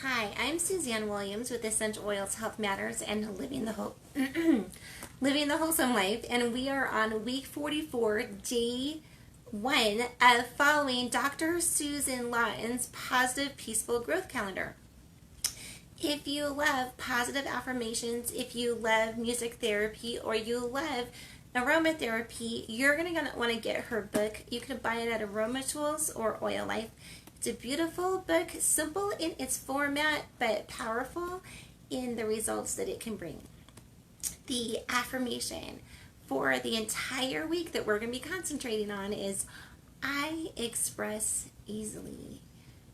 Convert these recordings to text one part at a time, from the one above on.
Hi, I'm Suzanne Williams with Essential Oils Health Matters and Living the Wholesome Life, and we are on week 44, day 1 of following Dr. Susan Lawton's Positive Peaceful Growth Calendar. If you love positive affirmations, if you love music therapy, or you love aromatherapy, you're going to want to get her book. You can buy it at Aroma Tools or Oil Life. It's a beautiful book, simple in its format, but powerful in the results that it can bring. The affirmation for the entire week that we're going to be concentrating on is, I express easily,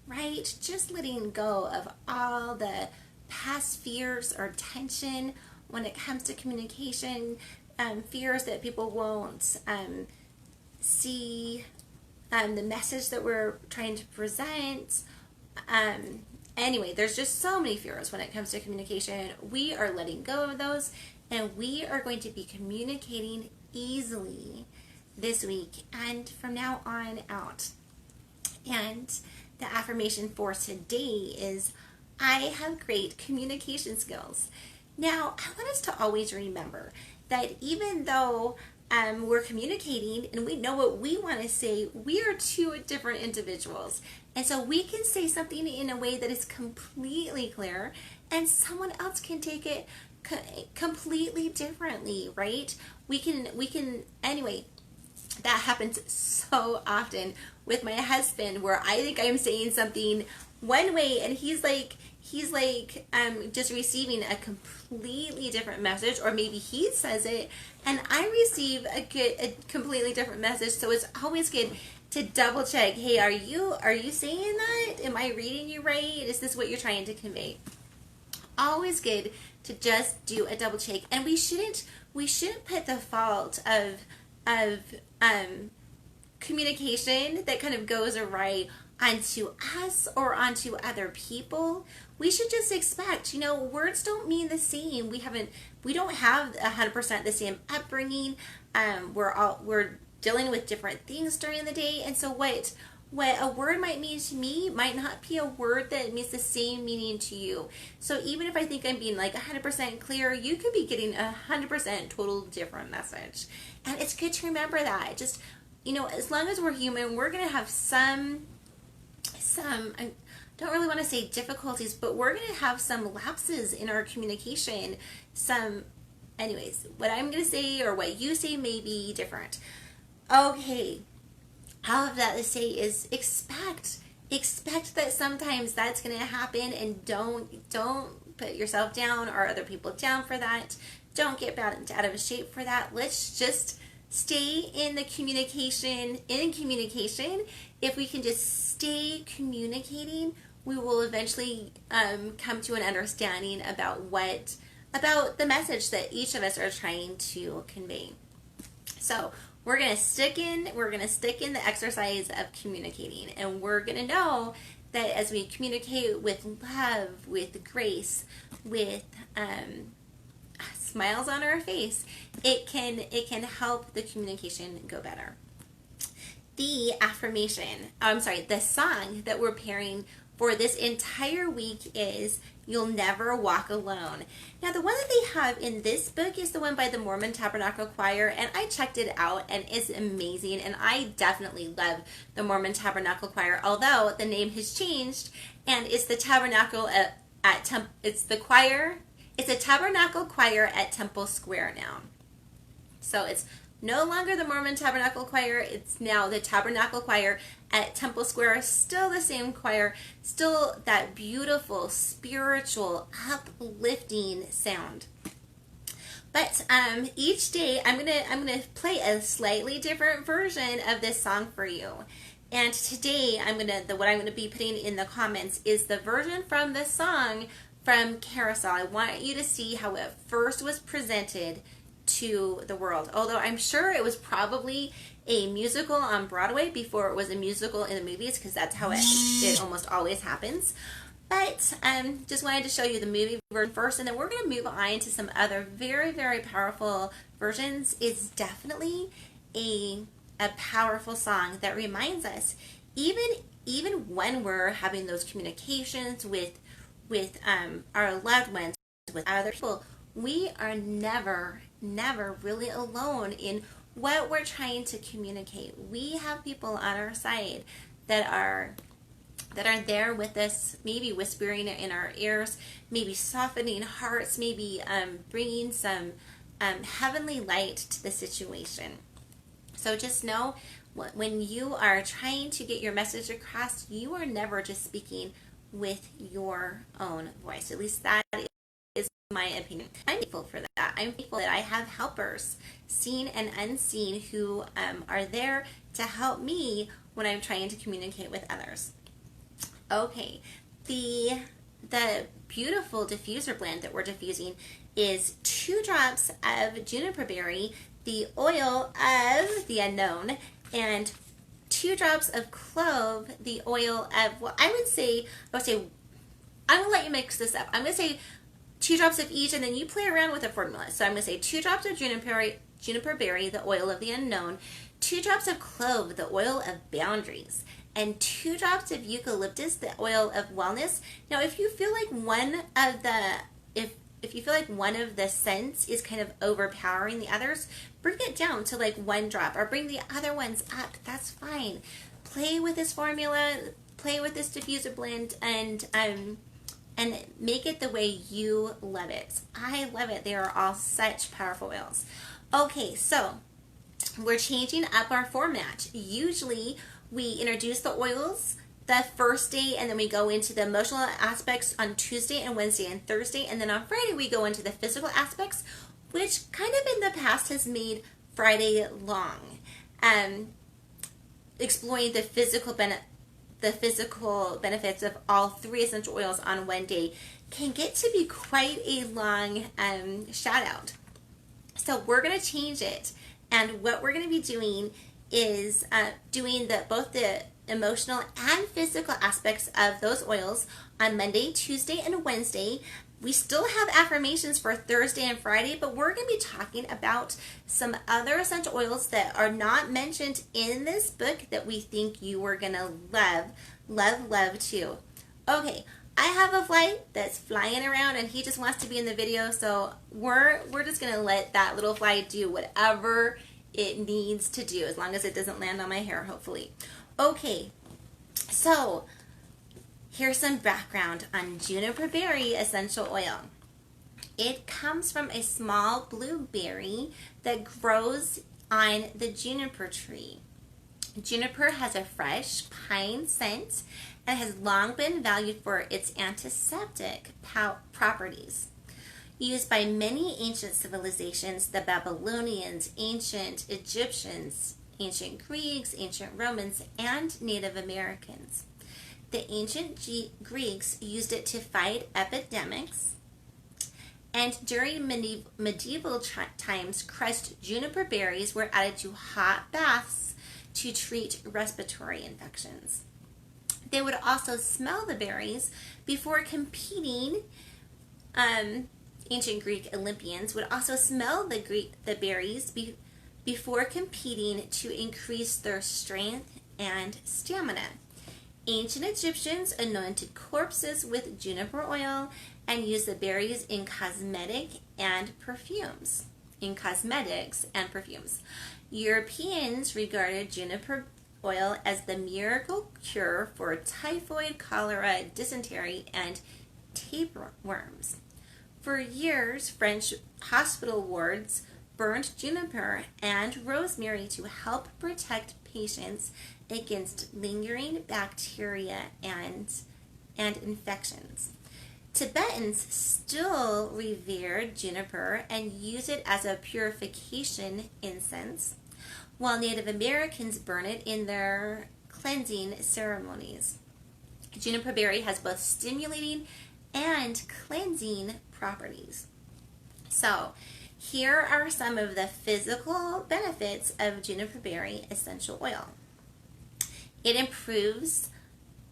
right? Just letting go of all the past fears or tension when it comes to communication, fears that people won't see the message that we're trying to present. Anyway, there's just so many fears when it comes to communication. We are letting go of those, and we are going to be communicating easily this week and from now on out. And the affirmation for today is, I have great communication skills. Now, I want us to always remember that even though we're communicating and we know what we want to say, we are two different individuals. And so we can say something in a way that is completely clear, and someone else can take it completely differently, right? We can, anyway, that happens so often with my husband, where I think I'm saying something one way and he's like just receiving a completely different message, or maybe he says it and I receive a completely different message. So it's always good to double check. Hey, are you saying that? Am I reading you right? Is this what you're trying to convey? Always good to just do a double check, and we shouldn't put the fault of communication that kind of goes awry onto us or onto other people. We should just expect, words don't mean the same. We don't have 100% the same upbringing. We're dealing with different things during the day, and so what a word might mean to me might not be a word that means the same meaning to you. So even if I think I'm being 100% clear, you could be getting 100% total different message. And it's good to remember that. Just, as long as we're human, we're going to have some, I don't really want to say difficulties, but we're going to have some lapses in our communication. Anyways, what I'm going to say or what you say may be different. Okay. All of that to say is expect that sometimes that's going to happen, and don't put yourself down or other people down for that. Don't get bent out of shape for that. Let's just stay in communication. If we can just stay communicating, we will eventually come to an understanding about the message that each of us are trying to convey. So we're gonna stick in the exercise of communicating, and we're gonna know that as we communicate with love, with grace, with smiles on our face, it can help the communication go better. The song that we're pairing for this entire week is You'll Never Walk Alone. Now, the one that they have in this book is the one by the Mormon Tabernacle Choir, and I checked it out, and it's amazing, and I definitely love the Mormon Tabernacle Choir, although the name has changed, and it's the Tabernacle it's a Tabernacle Choir at Temple Square now. So it's no longer the Mormon Tabernacle Choir, it's now the Tabernacle Choir at Temple Square. Still the same choir, still that beautiful, spiritual, uplifting sound. But each day I'm gonna play a slightly different version of this song for you. And today what I'm gonna be putting in the comments is the version from the song from Carousel. I want you to see how it first was presented to the world. Although I'm sure it was probably a musical on Broadway before it was a musical in the movies, because that's how it almost always happens. But just wanted to show you the movie version first, and then we're going to move on to some other very, very powerful versions. It's definitely a powerful song that reminds us, even when we're having those communications with with our loved ones, with other people, we are never, never really alone in what we're trying to communicate. We have people on our side that are there with us, maybe whispering in our ears, maybe softening hearts, maybe bringing some heavenly light to the situation. So just know, when you are trying to get your message across, you are never just speaking with your own voice. At least that is my opinion. I'm thankful for that. I'm thankful that I have helpers, seen and unseen, who are there to help me when I'm trying to communicate with others. Okay, the beautiful diffuser blend that we're diffusing is 2 drops of juniper berry, the oil of the unknown, and 2 drops of clove, the oil of, well, I would say, I'm gonna let you mix this up. I'm gonna say 2 drops of each, and then you play around with the formula. So I'm gonna say 2 drops of juniper berry, the oil of the unknown, 2 drops of clove, the oil of boundaries, and 2 drops of eucalyptus, the oil of wellness. Now, if you feel like one of the scents is kind of overpowering the others, bring it down to like 1 drop, or bring the other ones up. That's fine. Play with this formula, play with this diffuser blend, and make it the way you love it. I love it. They are all such powerful oils. Okay, so we're changing up our format. Usually we introduce the oils the first day, and then we go into the emotional aspects on Tuesday and Wednesday and Thursday, and then on Friday we go into the physical aspects, which kind of in the past has made Friday long. Exploring the physical benefits of all 3 essential oils on one day can get to be quite a long shout out. So we're going to change it, and what we're going to be doing is doing both the emotional and physical aspects of those oils on Monday, Tuesday, and Wednesday. We still have affirmations for Thursday and Friday, but we're going to be talking about some other essential oils that are not mentioned in this book that we think you are going to love too. Okay, I have a fly that's flying around, and he just wants to be in the video, so we're just going to let that little fly do whatever it needs to do, as long as it doesn't land on my hair, hopefully. Okay, so here's some background on juniper berry essential oil. It comes from a small blueberry that grows on the juniper tree. Juniper has a fresh pine scent and has long been valued for its antiseptic properties. Used by many ancient civilizations, the Babylonians, ancient Egyptians, ancient Greeks, ancient Romans, and Native Americans. The ancient Greeks used it to fight epidemics, and during medieval times, crushed juniper berries were added to hot baths to treat respiratory infections. They would also smell the berries before competing. Ancient Greek Olympians would also smell the berries before competing to increase their strength and stamina. Ancient Egyptians anointed corpses with juniper oil and used the berries in cosmetics and perfumes. Europeans regarded juniper oil as the miracle cure for typhoid, cholera, dysentery, and tapeworms. For years, French hospital wards burned juniper and rosemary to help protect patients against lingering bacteria and infections. Tibetans still revere juniper and use it as a purification incense, while Native Americans burn it in their cleansing ceremonies. Juniper berry has both stimulating and cleansing properties. So, here are some of the physical benefits of juniper berry essential oil. It improves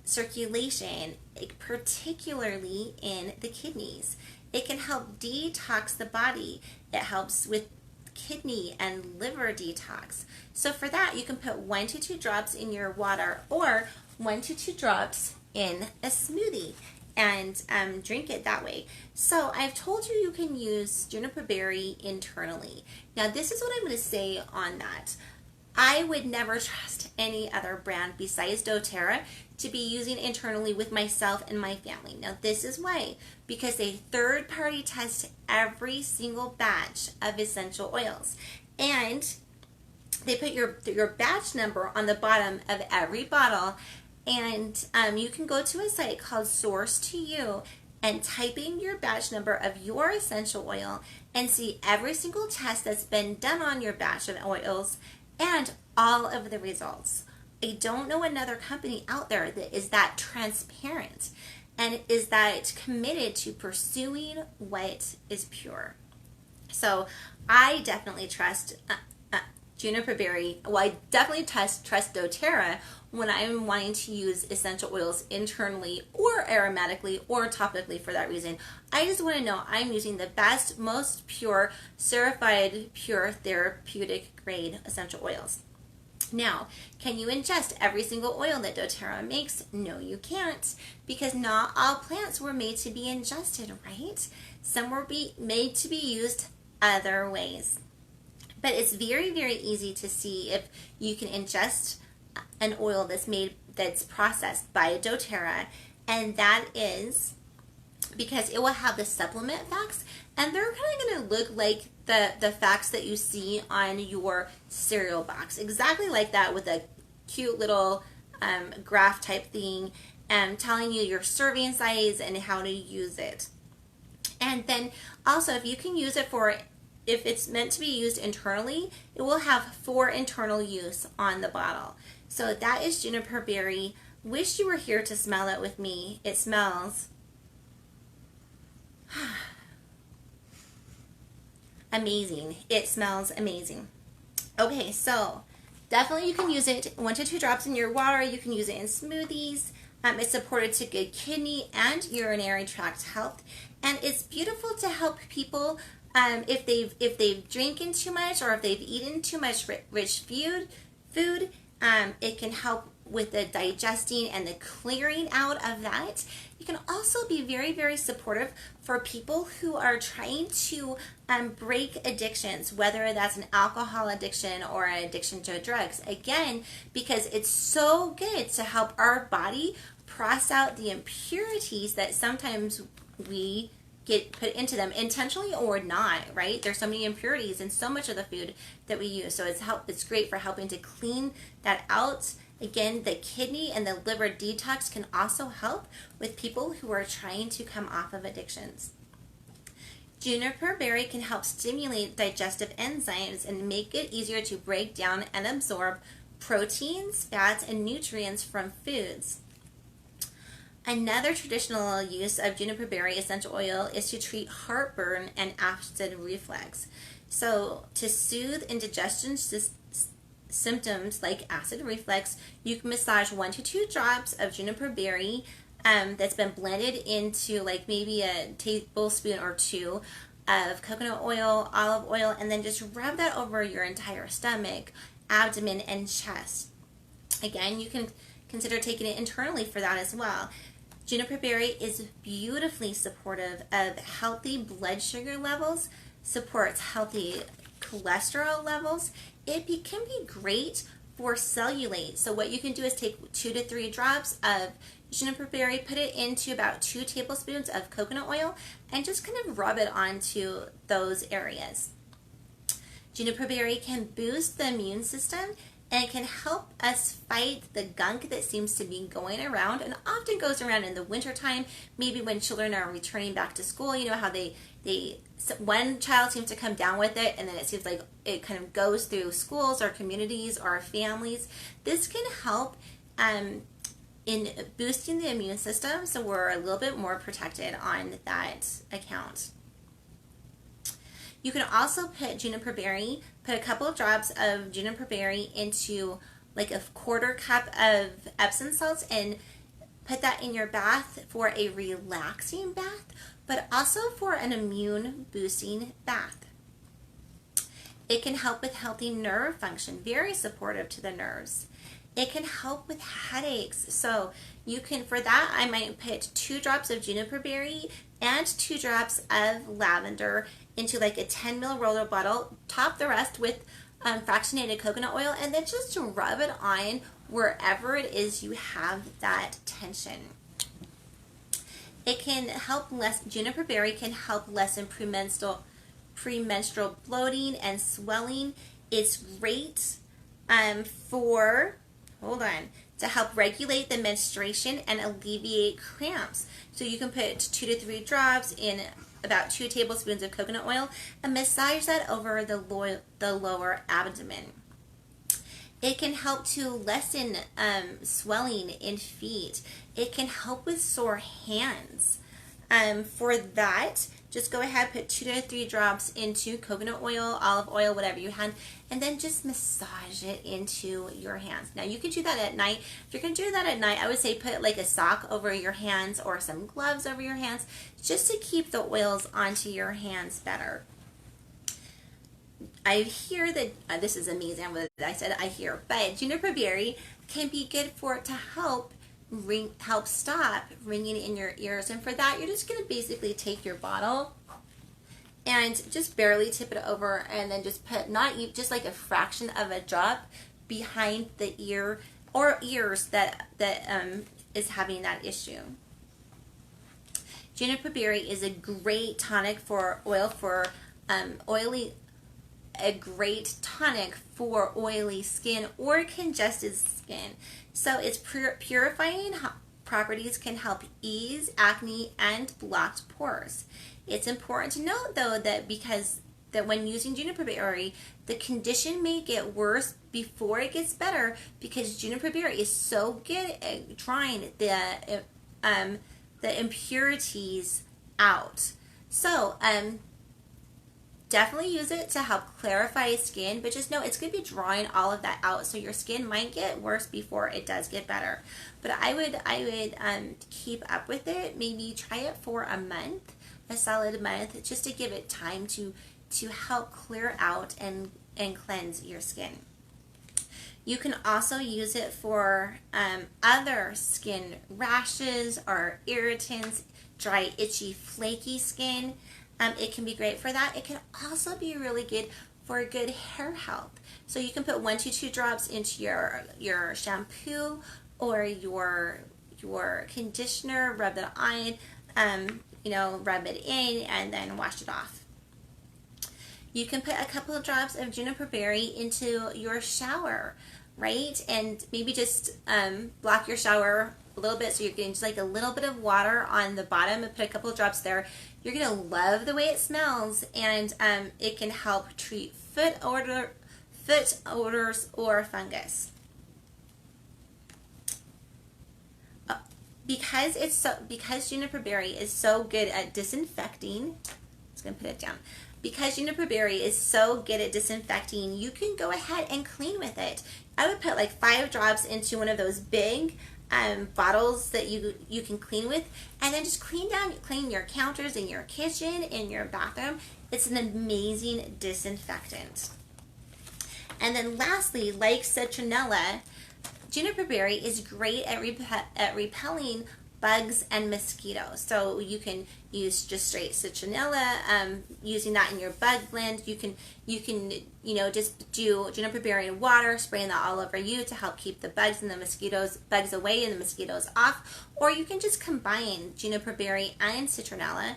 circulation, particularly in the kidneys. It can help detox the body. It helps with kidney and liver detox. So for that, you can put 1 to 2 drops in your water, or 1 to 2 drops in a smoothie. and drink it that way. So I've told you can use juniper berry internally. Now this is what I'm going to say on that. I would never trust any other brand besides doTERRA to be using internally with myself and my family. Now this is why, because they third party test every single batch of essential oils, and they put your batch number on the bottom of every bottle. And you can go to a site called Source2You and type in your batch number of your essential oil and see every single test that's been done on your batch of oils and all of the results. I don't know another company out there that is that transparent and is that committed to pursuing what is pure. So I definitely trust juniper berry. Well, I definitely trust doTERRA when I'm wanting to use essential oils internally or aromatically or topically for that reason. I just want to know I'm using the best, most pure, certified pure therapeutic grade essential oils. Now, can you ingest every single oil that doTERRA makes? No, you can't, because not all plants were made to be ingested, right? Some were made to be used other ways. But it's very, very easy to see if you can ingest an oil that's processed by doTERRA, and that is because it will have the supplement facts, and they're kind of going to look like the facts that you see on your cereal box, exactly like that, with a cute little graph type thing telling you your serving size and how to use it. And then also, if you can use it if it's meant to be used internally, it will have for internal use on the bottle. So that is juniper berry. Wish you were here to smell it with me. It smells amazing. It smells amazing. Okay, so definitely you can use it 1 to 2 drops in your water. You can use it in smoothies. It's supported to good kidney and urinary tract health, and it's beautiful to help people if they've drinking too much or if they've eaten too much rich food. It can help with the digesting and the clearing out of that. It can also be very, very supportive for people who are trying to break addictions, whether that's an alcohol addiction or an addiction to drugs. Again, because it's so good to help our body process out the impurities that sometimes we get put into them, intentionally or not, right? There's so many impurities in so much of the food that we use. So it's great for helping to clean that out. Again, the kidney and the liver detox can also help with people who are trying to come off of addictions. Juniper berry can help stimulate digestive enzymes and make it easier to break down and absorb proteins, fats, and nutrients from foods. Another traditional use of juniper berry essential oil is to treat heartburn and acid reflux. So to soothe indigestion symptoms like acid reflux, you can massage 1 to 2 drops of juniper berry that's been blended into like maybe a tablespoon or 2 of coconut oil, olive oil, and then just rub that over your entire stomach, abdomen, and chest. Again, you can consider taking it internally for that as well. Juniper berry is beautifully supportive of healthy blood sugar levels, supports healthy cholesterol levels. It can be great for cellulite. So what you can do is take 2 to 3 drops of juniper berry, put it into about 2 tablespoons of coconut oil, and just kind of rub it onto those areas. Juniper berry can boost the immune system, and it can help us fight the gunk that seems to be going around and often goes around in the wintertime, maybe when children are returning back to school. You know how one child seems to come down with it, and then it seems like it kind of goes through schools or communities or families. This can help in boosting the immune system, so we're a little bit more protected on that account. You can also put a couple of drops of juniper berry into like a 1/4 cup of Epsom salts and put that in your bath for a relaxing bath, but also for an immune boosting bath. It can help with healthy nerve function, very supportive to the nerves. It can help with headaches. So you can, for that, I might put 2 drops of juniper berry and 2 drops of lavender into like a 10 ml roller bottle, top the rest with fractionated coconut oil, and then just rub it on wherever it is you have that tension. It can help juniper berry can help lessen premenstrual bloating and swelling. It's great to help regulate the menstruation and alleviate cramps. So you can put 2 to 3 drops in about 2 tablespoons of coconut oil and massage that over the lower abdomen. It can help to lessen swelling in feet. It can help with sore hands. For that, just go ahead, put 2 to 3 drops into coconut oil, olive oil, whatever you have, and then just massage it into your hands. Now, you can do that at night. If you're going to do that at night, I would say put like a sock over your hands or some gloves over your hands just to keep the oils onto your hands better. I hear that, this is amazing what I said I hear, but juniper berry can be good to help stop ringing in your ears. And for that, you're just going to basically take your bottle and just barely tip it over, and then just put just like a fraction of a drop behind the ear or ears that is having that issue. Juniper berry is a great tonic for a great tonic for oily skin or congested skin. So its purifying properties can help ease acne and blocked pores. It's important to note though that when using juniper berry, the condition may get worse before it gets better, because juniper berry is so good at drying the impurities out. So definitely use it to help clarify skin, but just know it's going to be drawing all of that out, so your skin might get worse before it does get better. But I would keep up with it. Maybe try it for a month, a solid month, just to give it time to help clear out and cleanse your skin. You can also use it for other skin rashes or irritants, dry, itchy, flaky skin. It can be great for that. It can also be really good for good hair health. So you can put 1 to 2 drops into your shampoo or your conditioner, rub it on, rub it in, and then wash it off. You can put a couple of drops of juniper berry into your shower, right? And maybe just block your shower a little bit so you're getting just like a little bit of water on the bottom, and put a couple of drops there. You're going to love the way it smells, and it can help treat foot odors or fungus. Because juniper berry is so good at disinfecting, I'm just going to put it down. Because juniper berry is so good at disinfecting, you can go ahead and clean with it. I would put like 5 drops into one of those big bottles that you can clean with, and then just clean your counters in your kitchen, in your bathroom. It's an amazing disinfectant. And then lastly, like citronella, juniper berry is great at repelling bugs and mosquitoes. So you can use just straight citronella, using that in your bug blend. You can just do juniper berry and water, spraying that all over you to help keep the bugs away and the mosquitoes off. Or you can just combine juniper berry and citronella.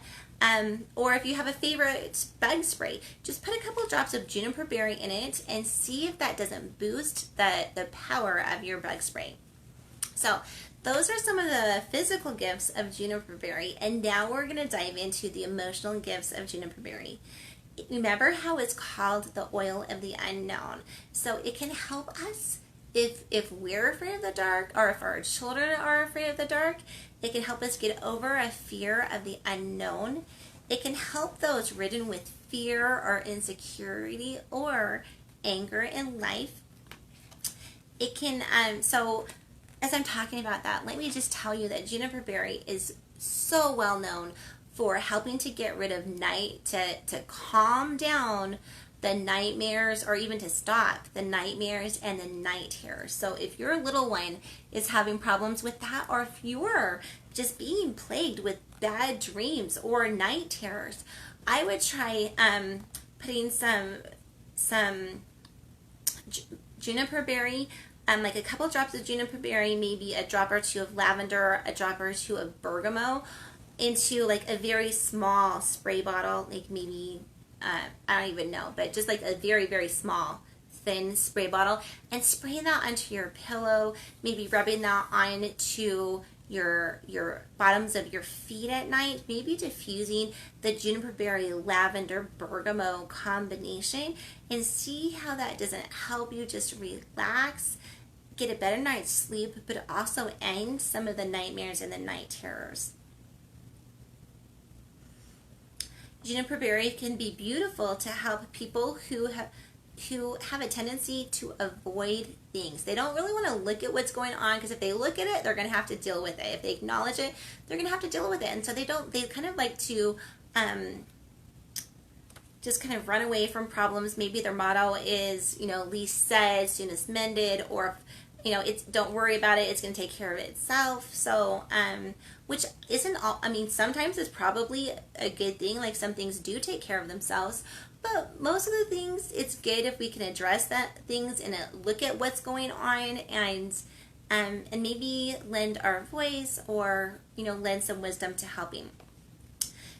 Or if you have a favorite bug spray, just put a couple of drops of juniper berry in it and see if that doesn't boost the power of your bug spray. So those are some of the physical gifts of juniper berry, and now we're going to dive into the emotional gifts of juniper berry. Remember how it's called the oil of the unknown. So it can help us if we're afraid of the dark, or if our children are afraid of the dark. It can help us get over a fear of the unknown. It can help those ridden with fear or insecurity or anger in life. It can, so as I'm talking about that, let me just tell you that juniper berry is so well known for helping to get rid of to calm down the nightmares, or even to stop the nightmares and the night terrors. So if your little one is having problems with that, or if you're just being plagued with bad dreams or night terrors, I would try putting some juniper berry, like a couple drops of juniper berry, maybe a drop or two of lavender, a drop or two of bergamot, into like a very small spray bottle, like maybe I don't even know, but just like a very, very small thin spray bottle, and spray that onto your pillow, maybe rubbing that on to your bottoms of your feet at night, maybe diffusing the juniper berry lavender bergamot combination, and see how that doesn't help you just relax, get a better night's sleep, but also end some of the nightmares and the night terrors. Juniper berry can be beautiful to help people who have a tendency to avoid things. They don't really want to look at what's going on, because if they look at it, they're going to have to deal with it. If they acknowledge it, they're going to have to deal with it. And so they kind of like to just kind of run away from problems. Maybe their motto is, least said, soonest mended, or it's don't worry about it, it's going to take care of itself. So which isn't all, sometimes it's probably a good thing, like some things do take care of themselves, but most of the things, it's good if we can address that things and look at what's going on, and maybe lend our voice, or lend some wisdom to helping.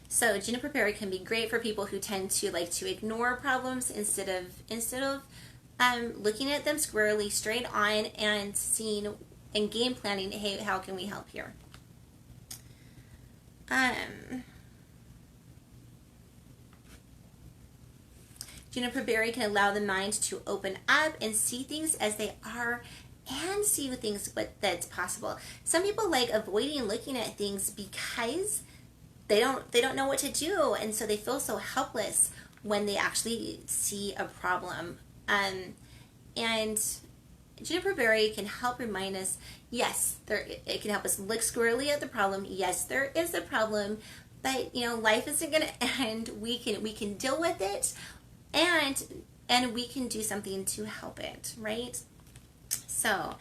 So juniper berry can be great for people who tend to like to ignore problems instead of looking at them squarely straight on and seeing and game planning, hey, how can we help here? Juniper berry can allow the mind to open up and see things as they are, and see things that's possible. Some people like avoiding looking at things because they don't know what to do, and so they feel so helpless when they actually see a problem. And juniper berry can help remind us, yes, it can help us look squarely at the problem. Yes, there is a problem, but life isn't going to end. We can deal with it, and we can do something to help it, right? So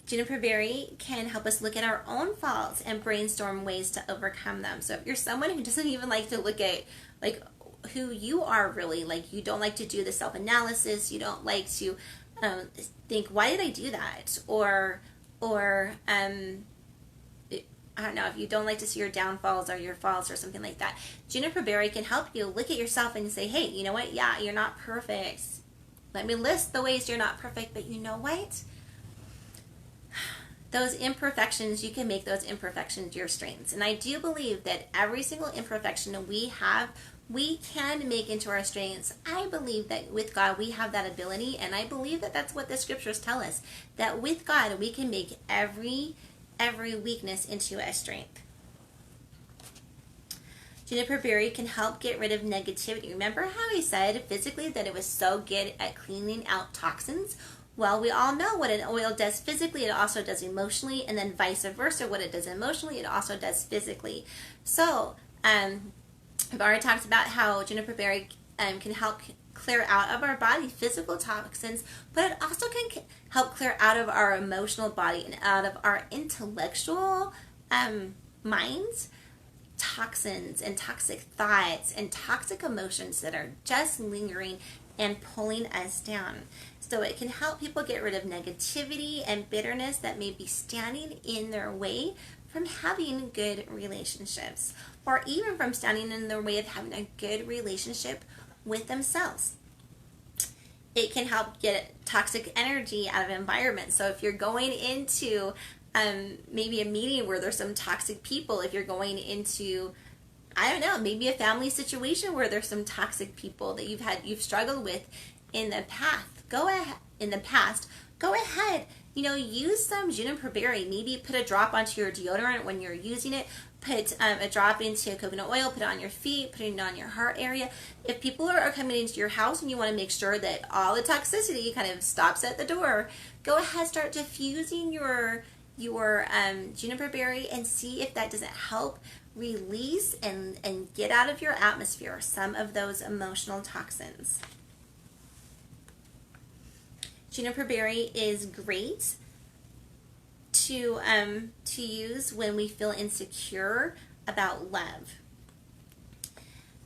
juniper berry can help us look at our own faults and brainstorm ways to overcome them. So if you're someone who doesn't even like to look at like who you are really, like you don't like to do the self-analysis, you don't like to think, why did I do that? Or I don't know, if you don't like to see your downfalls or your faults or something like that, juniper berry can help you look at yourself and say, hey, you know what? Yeah, you're not perfect. Let me list the ways you're not perfect, but you know what? Those imperfections, you can make those imperfections your strengths. And I do believe that every single imperfection we have, we can make into our strengths. I believe that with God, we have that ability, and I believe that that's what the scriptures tell us, that with God, we can make every weakness into a strength. Juniper berry can help get rid of negativity. Remember how I said physically that it was so good at cleaning out toxins? Well, we all know what an oil does physically, it also does emotionally, and then vice versa. What it does emotionally, it also does physically. So, I've already talked about how juniper berry can help clear out of our body physical toxins, but it also can help clear out of our emotional body and out of our intellectual minds toxins and toxic thoughts and toxic emotions that are just lingering and pulling us down. So it can help people get rid of negativity and bitterness that may be standing in their way from having good relationships, or even from standing in their way of having a good relationship with themselves. It can help get toxic energy out of environments. So if you're going into maybe a meeting where there's some toxic people, if you're going into, I don't know, maybe a family situation where there's some toxic people that you've struggled with in the past, go ahead, use some juniper berry. Maybe put a drop onto your deodorant when you're using it. Put a drop into coconut oil, put it on your feet, put it on your heart area. If people are coming into your house and you want to make sure that all the toxicity kind of stops at the door, go ahead, start diffusing your juniper berry and see if that doesn't help release and get out of your atmosphere some of those emotional toxins. Juniper berry is great to use when we feel insecure about love.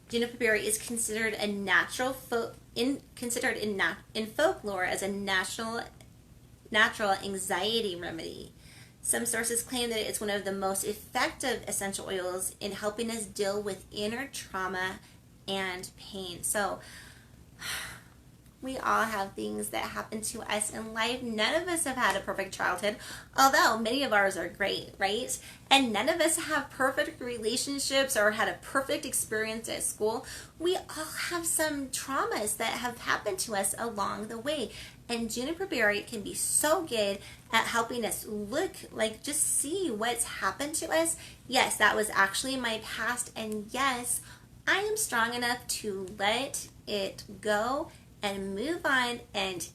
Juniper berry is considered a natural in folklore as a natural anxiety remedy. Some sources claim that it's one of the most effective essential oils in helping us deal with inner trauma and pain. So we all have things that happen to us in life. None of us have had a perfect childhood, although many of ours are great, right? And none of us have perfect relationships or had a perfect experience at school. We all have some traumas that have happened to us along the way. And juniper berry can be so good at helping us look, like just see what's happened to us. Yes, that was actually my past. And yes, I am strong enough to let it go and move on and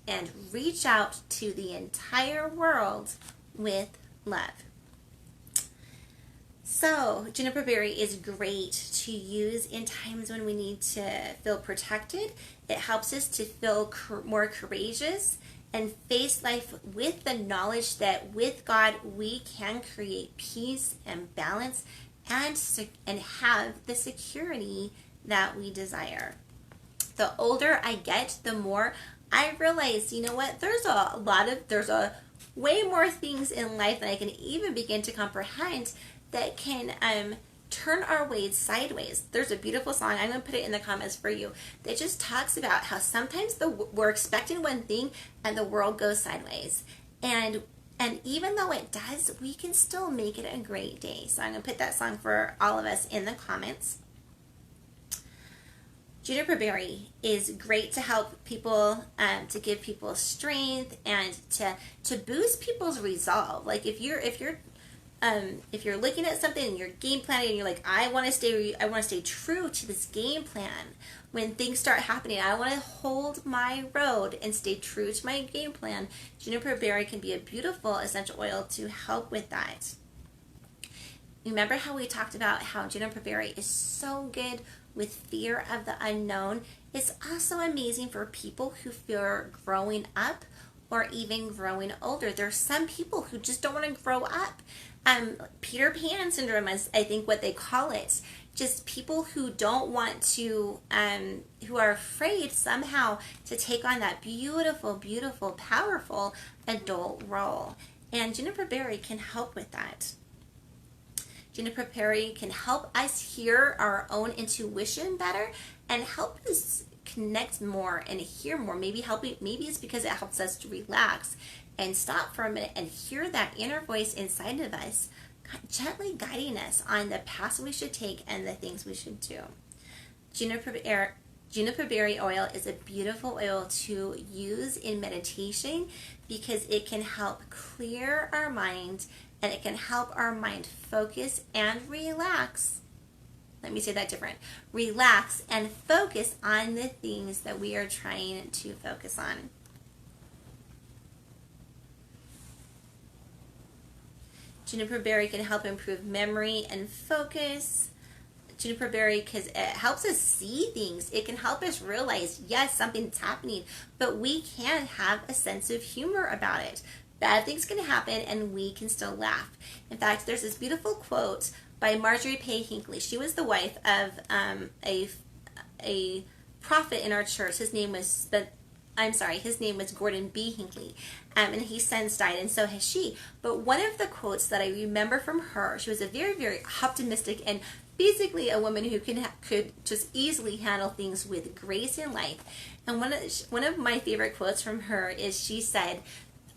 reach out to the entire world with love. So juniper berry is great to use in times when we need to feel protected. It helps us to feel more courageous and face life with the knowledge that with God we can create peace and balance and have the security that we desire. The older I get, the more I realize, you know what, there's a way more things in life than I can even begin to comprehend that can turn our ways sideways. There's a beautiful song, I'm going to put it in the comments for you, that just talks about how sometimes we're expecting one thing and the world goes sideways. And even though it does, we can still make it a great day. So I'm going to put that song for all of us in the comments. Juniper berry is great to help people, to give people strength and to boost people's resolve. Like if you're looking at something and you're game planning and you're like, I want to stay true to this game plan. When things start happening, I want to hold my road and stay true to my game plan. Juniper berry can be a beautiful essential oil to help with that. Remember how we talked about how juniper berry is so good with fear of the unknown? It's also amazing for people who fear growing up or even growing older. There's some people who just don't want to grow up. Peter Pan syndrome is, I think, what they call it. Just people who don't want to, who are afraid somehow to take on that beautiful, beautiful, powerful adult role. And juniper berry can help with that. Juniper berry can help us hear our own intuition better and help us connect more and hear more. Maybe it's because it helps us to relax and stop for a minute and hear that inner voice inside of us, gently guiding us on the paths we should take and the things we should do. Juniper berry oil is a beautiful oil to use in meditation because it can help clear our mind and it can help our mind focus and relax. Let me say that different. Relax and focus on the things that we are trying to focus on. Juniper berry can help improve memory and focus. Juniper berry, because it helps us see things. It can help us realize, yes, something's happening, but we can have a sense of humor about it. Bad things can happen and we can still laugh. In fact, there's this beautiful quote by Marjorie Pay Hinckley. She was the wife of a prophet in our church. His name was Gordon B. Hinckley. And he since died, and so has she. But one of the quotes that I remember from her, she was a very, very optimistic and basically a woman who could just easily handle things with grace in life. And one of my favorite quotes from her is, she said,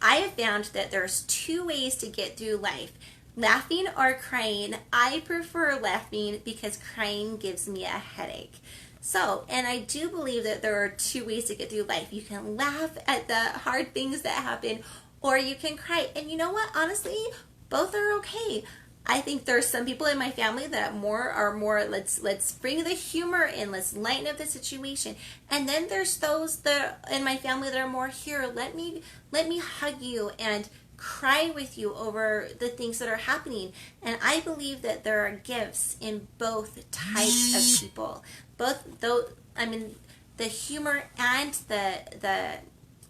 I have found that there's two ways to get through life, laughing or crying. I prefer laughing because crying gives me a headache. So, and I do believe that there are two ways to get through life. You can laugh at the hard things that happen, or you can cry. And you know what? Honestly, both are okay. I think there's some people in my family that are more let's bring the humor in, let's lighten up the situation. And then there's those that in my family that are more, here, let me hug you and cry with you over the things that are happening. And I believe that there are gifts in both types of people. The humor and the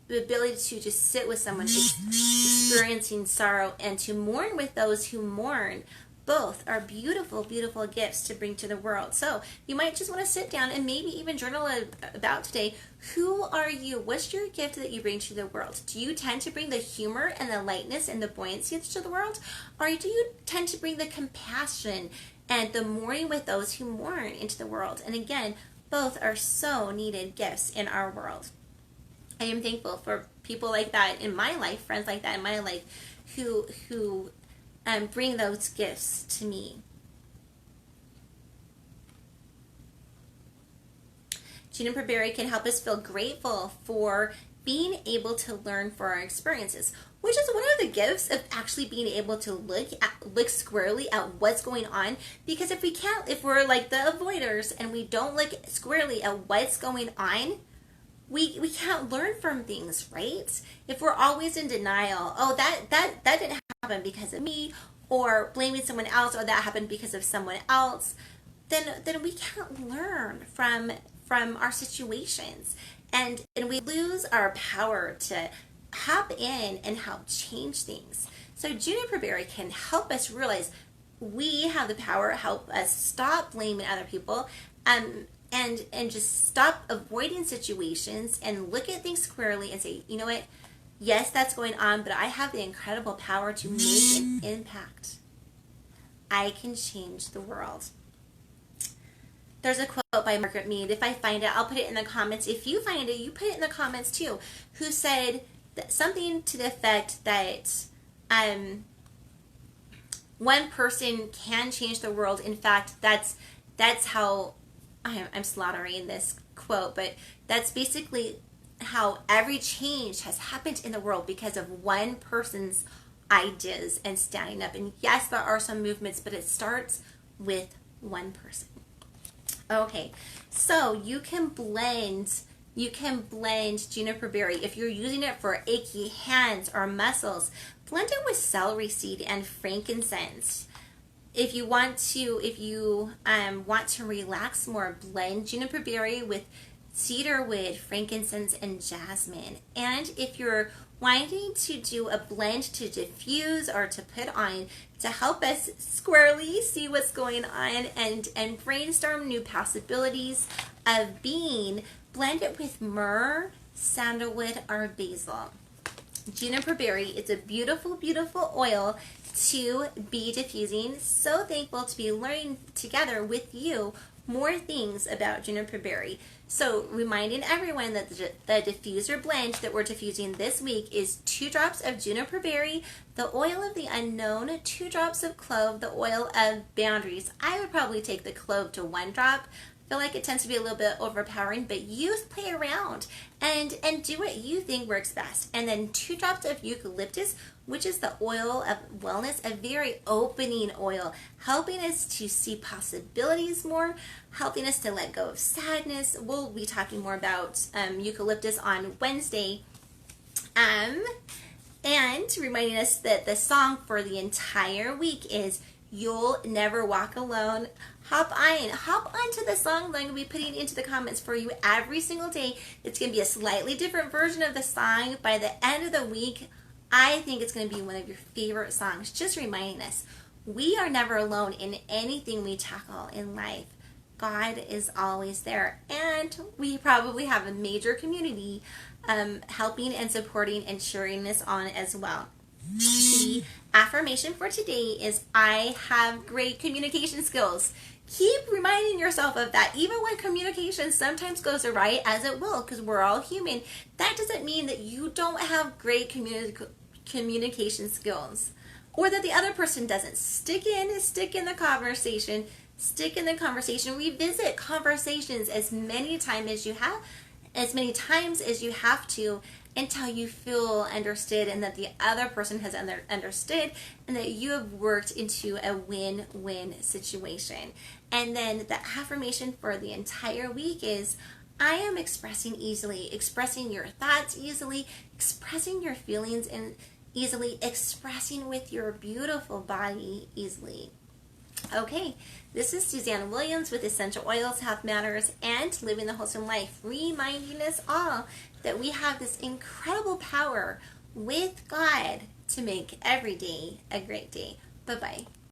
ability to just sit with someone experiencing sorrow and to mourn with those who mourn. Both are beautiful, beautiful gifts to bring to the world. So you might just want to sit down and maybe even journal about today. Who are you? What's your gift that you bring to the world? Do you tend to bring the humor and the lightness and the buoyancy to the world? Or do you tend to bring the compassion and the mourning with those who mourn into the world? And again, both are so needed gifts in our world. I am thankful for people like that in my life, friends like that in my life, who bring those gifts to me. Juniper Berry can help us feel grateful for being able to learn from our experiences, which is one of the gifts of actually being able to look squarely at what's going on. Because if we're like the avoiders and we don't look squarely at what's going on, we can't learn from things, right? If we're always in denial, oh, that didn't happen because of me, or blaming someone else, or that happened because of someone else, then we can't learn from our situations, and we lose our power to hop in and help change things. So Juniper Berry can help us realize we have the power, help us stop blaming other people, and just stop avoiding situations and look at things squarely and say, you know what? Yes, that's going on, but I have the incredible power to make an impact. I can change the world. There's a quote by Margaret Mead. If I find it, I'll put it in the comments. If you find it, you put it in the comments too. Who said something to the effect that one person can change the world. In fact, that's how I'm slaughtering this quote, but that's basically how every change has happened in the world because of one person's ideas and standing up. And yes, there are some movements, but it starts with one person. Okay, so you can blend Juniper Berry. If you're using it for achy hands or muscles, blend it with celery seed and frankincense. If you want to relax more, blend Juniper Berry with cedarwood, frankincense, and jasmine. And if you're wanting to do a blend to diffuse or to put on to help us squarely see what's going on and brainstorm new possibilities of being, blend it with myrrh, sandalwood, or basil. Juniper Berry is a beautiful, beautiful oil to be diffusing. So thankful to be learning together with you more things about Juniper Berry. So reminding everyone that the diffuser blend that we're diffusing this week is 2 drops of Juniper Berry, the oil of the unknown, 2 drops of clove, the oil of boundaries. I would probably take the clove to 1 drop. I feel like it tends to be a little bit overpowering, but you play around and do what you think works best. And then 2 drops of eucalyptus, which is the oil of wellness, a very opening oil, helping us to see possibilities more, helping us to let go of sadness. We'll be talking more about eucalyptus on Wednesday. And reminding us that the song for the entire week is You'll Never Walk Alone. Hop onto the song that I'm going to be putting into the comments for you every single day. It's going to be a slightly different version of the song. By the end of the week, I think it's going to be one of your favorite songs, just reminding us we are never alone in anything we tackle in life. God is always there, and we probably have a major community helping and supporting and cheering us on as well. The affirmation for today is I have great communication skills. Keep reminding yourself of that. Even when communication sometimes goes awry, as it will, because we're all human, that doesn't mean that you don't have great communication skills, or that the other person doesn't. Stick in the conversation. Revisit conversations as many times as you have to, until you feel understood and that the other person has understood and that you have worked into a win-win situation. And then the affirmation for the entire week is I am expressing easily, expressing your thoughts easily, expressing your feelings easily, expressing with your beautiful body easily. Okay, this is Suzanne Williams with Essential Oils, Health Matters, and Living the Wholesome Life, reminding us all that we have this incredible power with God to make every day a great day. Bye-bye.